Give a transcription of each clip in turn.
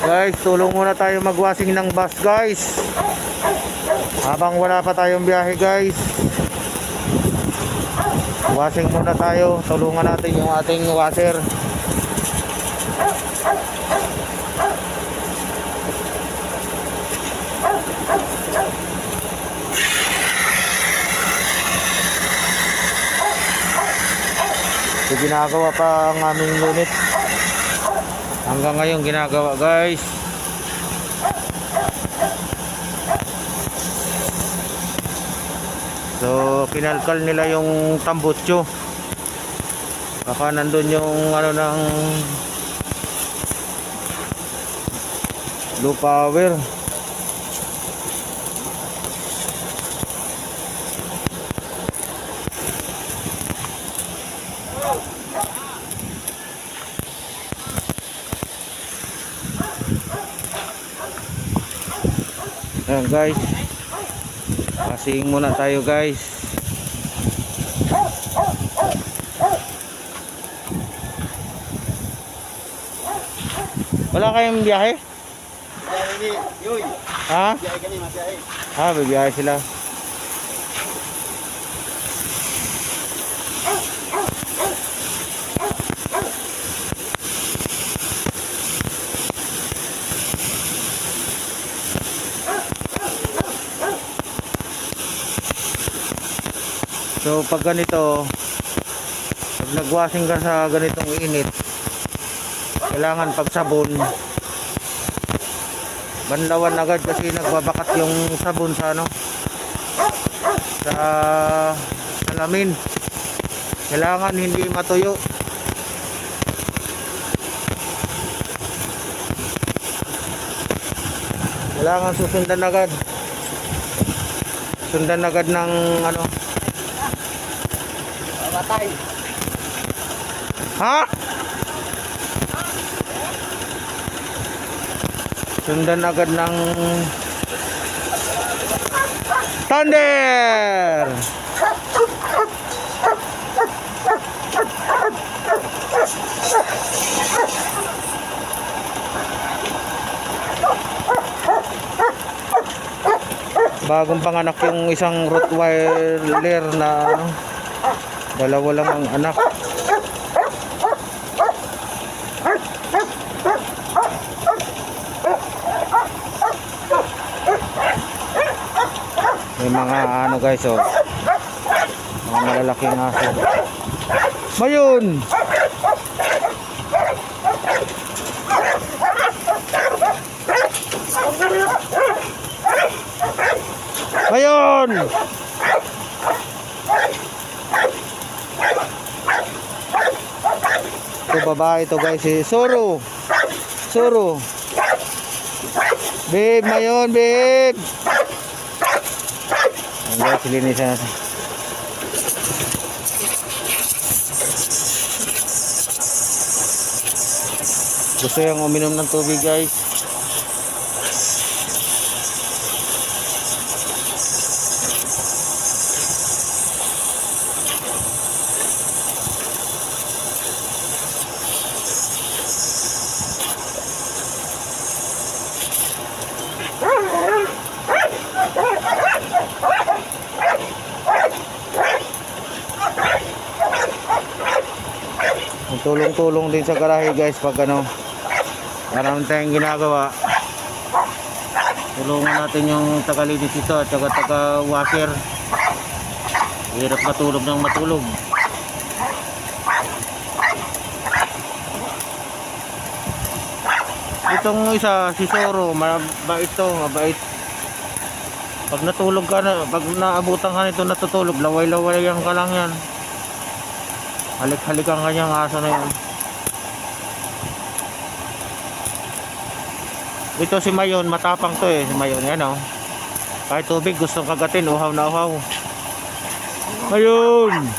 Guys, tulong muna tayo magwasing ng bus guys, habang wala pa tayong biyahe guys. Washing muna tayo, tulungan natin yung ating washer. So, ginagawa pa ang aming unit. Hanggang ngayon ginagawa guys. So kinalkal nila yung tambutso. Baka nandun yung ano ng low power. Ayan guys, passing muna tayo guys. Wala kayong biyahe? Ha? Bibiyahe sila. So pag ganito, pag nagwashing ka sa ganitong init, kailangan pag sabon banlawan agad, kasi nagbabakat yung sabon sa ano, sa salamin. Kailangan hindi matuyo. Kailangan susundan agad. Sundan agad ng ano. Matay. Ha? Sundan agad ng thunder. Bagong panganak yung isang Rottweiler na ano, dalawa lang ang anak. May mga ano guys, oh, mga malalaking aso. Mayun! Mayun! Ito babae to guys, si Soro. Soro. Babe, mayon, babe. Ang guys, linisan natin. Gusto yung uminom ng tubig guys. Tulong-tulong din sa garahe guys pag ano, marami tayong ginagawa. Tulungan natin yung tagalinis ito at taga washer. Hirap matulog ng matulog. Itong isa, si Soro, mabait to, mabait. Pag natulog ka na, pag naabutan ka nito natutulog, laway-lawayan ka lang yan. Halik-halik ang kanyang aso na yun. Ito si Mayon, matapang to eh, si Mayon, yan oh. Kahit tubig gustong kagatin, uhaw na uhaw. Mayon!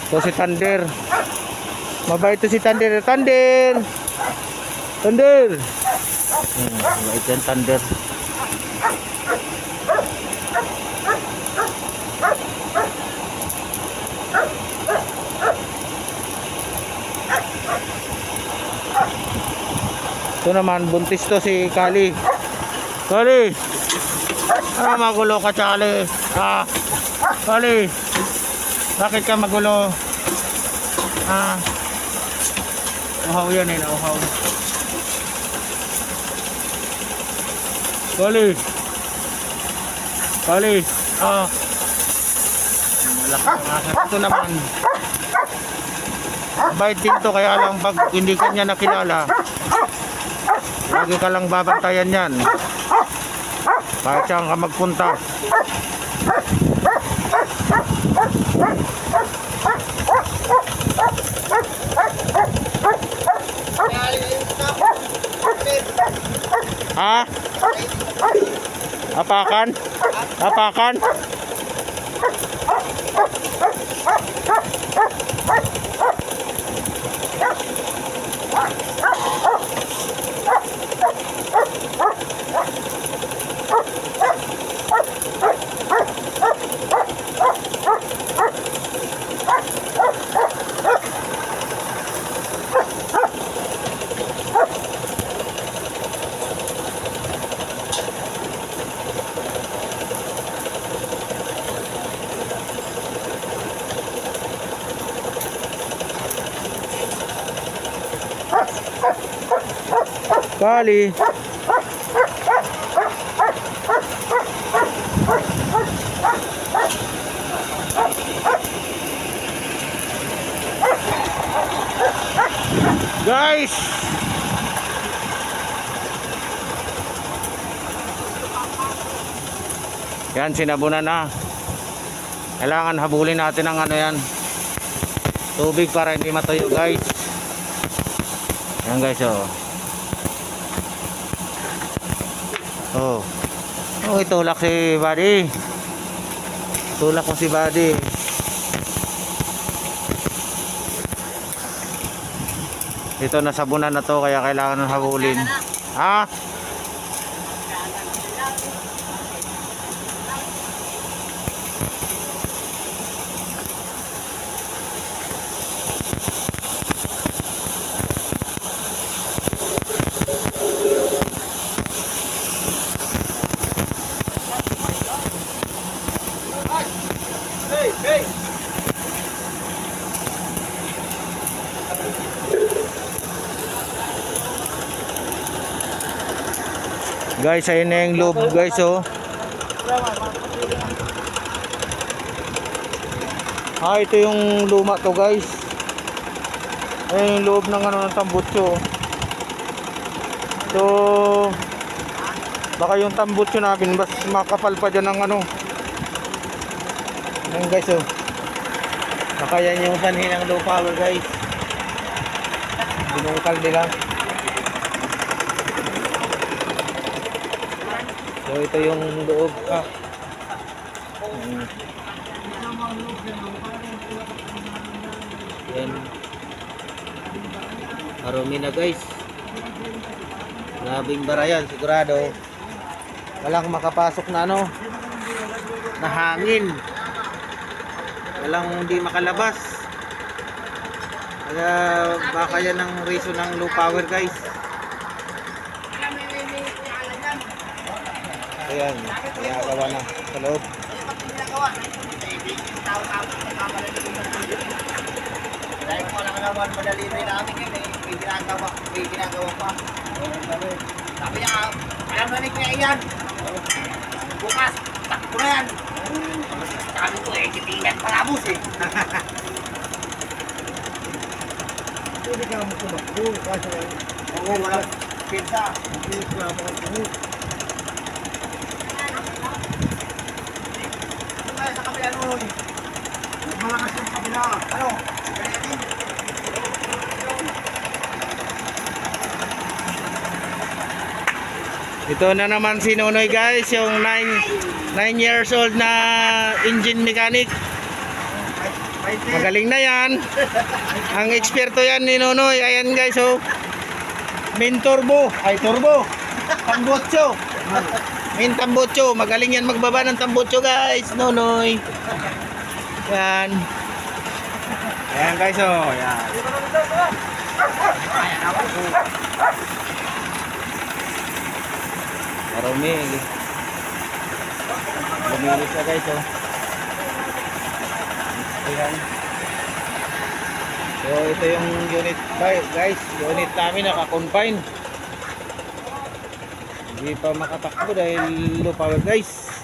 Ito si Thunder. Mabait to si Thunder. Thunder! Thunder! Mabait yan, Thunder. Ito naman, buntis to si Kali. Kali! Magulo ka, Kali. Kali! Bakit ka magulo? Uhaw yan eh, nauhaw. Kali! Kali! Malaki ang aso. Ito naman. Bait din to, kaya lang pag hindi ka niya nakilala, lagi ka lang babantayan yan. Kahit saan ka magpunta. Ha? Apakan? Apakan? Kali. Guys, yan, sinabunan na. Kailangan habulin natin ang ano yan, tubig para hindi matuyo, guys. Yan, guys, itulak si Buddy. Tulak mo si Buddy. Ito, nasabunan na to, kaya kailangan ng habulin. Guys, ayun na yung loob, guys, ito yung luma to, guys. Ayun yung loob ng ng tambutso. So baka yung tambutso namin mas makapal pa dyan ng ayun, guys, baka yan yung sanhin ng low power, guys. Binungkal nila. So ito yung loob. Yan. Marumi na, guys. Grabing barayan, sigurado. Walang makapasok na na hangin. Walang hindi makalabas. Kaya baka yan ang reason ng low power, guys. Ayan, ginagawa na sa loob. Dahil ko lang naman madali rin namin yun may ginagawa pa. Sabi niya, alam na ni Kuya Ian, bukas, takbo na yan. Sabi ko titingan palabos Pwede ka mo tumakbo kasi walang pinsa. Sa kabila nun, malakas yung kabila. Ito na naman si Nonoy, guys, yung 9 years old na engine mechanic. Magaling na yan. Ang eksperto yan ni Nonoy. Ayan guys, oh. Main turbo. Ay, turbo. Tambutso. Main tambutso. Magaling yan magbaba ng tambutso guys. Nonoy. Yan. Ayan guys, oh. Yan. Marumi. Lumilis na guys, oh. Ayan. So ito yung unit guys, unit namin naka-confine. Hindi pa makatakbo dahil low power guys.